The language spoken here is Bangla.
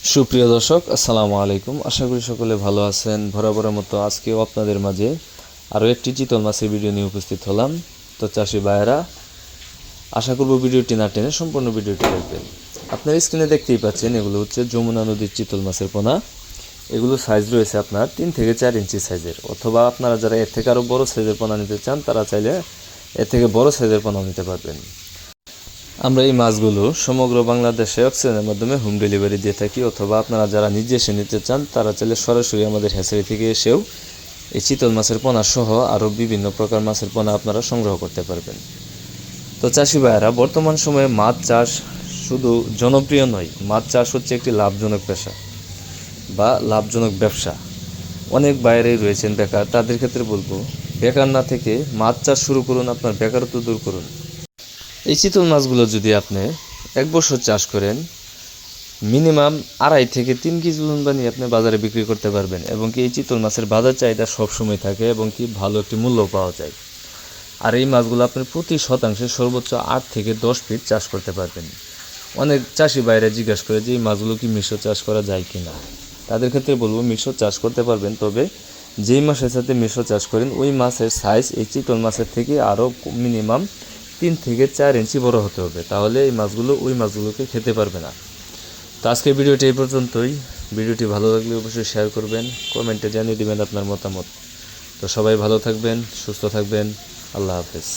সুপ্রিয় দর্শক, আসসালামু আলাইকুম। আশা করি সকলে ভালো আছেন। বরাবরের মতো আজকেও আপনাদের মাঝে আরও একটি চিতল মাছের ভিডিও নিয়ে উপস্থিত হলাম। তো চাষি ভাইয়েরা, আশা করব ভিডিওটি না টেনে সম্পূর্ণ ভিডিওটি দেখবেন। আপনার স্ক্রিনে দেখতেই পাচ্ছেন, এগুলো হচ্ছে যমুনা নদীর চিতল মাছের পোনা। এগুলো সাইজ রয়েছে আপনার 3 থেকে 4 ইঞ্চি সাইজের, অথবা আপনারা যারা এর থেকে আরও বড় সাইজের পোনা নিতে চান তারা চাইলে এর থেকে বড় সাইজের পোনাও নিতে পারবেন। আমরা এই মাছগুলো সমগ্র বাংলাদেশে অক্সিজেনের মাধ্যমে হোম ডেলিভারি দিয়ে থাকি, অথবা আপনারা যারা নিজে এসে নিতে চান তারা চাইলে সরাসরি আমাদের হ্যাচারি থেকে এসেও এই চিতল মাছের পোনা সহ আরও বিভিন্ন প্রকার মাছের পোনা আপনারা সংগ্রহ করতে পারবেন। তো চাষি ভাইয়েরা, বর্তমান সময়ে মাছ চাষ শুধু জনপ্রিয় নয়, মাছ চাষ হচ্ছে একটি লাভজনক পেশা বা লাভজনক ব্যবসা। অনেক বাইরেই রয়েছেন বেকার, তাদের ক্ষেত্রে বলবো বেকার না থেকে মাছ চাষ শুরু করুন, আপনার বেকারত্ব দূর করুন। এই চিতল মাছগুলো যদি আপনি 1 বছর চাষ করেন, মিনিমাম 2.5 থেকে 3 কেজি ওজন বানিয়ে আপনি বাজারে বিক্রি করতে পারবেন, এবং কি এই চিতল মাছের বাজার চাহিদা সবসময় থাকে এবং কি ভালো একটি মূল্য পাওয়া যায়। আর এই মাছগুলো আপনি প্রতি শতাংশে সর্বোচ্চ 8 থেকে 10 ফিট চাষ করতে পারবেন। অনেক চাষি বাইরে জিজ্ঞাসা করে যে এই মাছগুলো কি মিশ্র চাষ করা যায় কি না। তাদের ক্ষেত্রে বলবো মিশ্র চাষ করতে পারবেন, তবে যেই মাছের সাথে মিশ্র চাষ করেন ওই মাছের সাইজ এই চিতল মাছের থেকে আরও মিনিমাম 3 থেকে 4 ইঞ্চি বড় হতে হবে, তাহলে এই মাছগুলো ওই মাছগুলোকে খেতে পারবে না। তো আজকের ভিডিওটি এই পর্যন্তই। ভিডিওটি ভালো লাগলে অবশ্যই শেয়ার করবেন, কমেন্টে জানিয়ে দেবেন আপনার মতামত। তো সবাই ভালো থাকবেন, সুস্থ থাকবেন। আল্লাহ হাফেজ।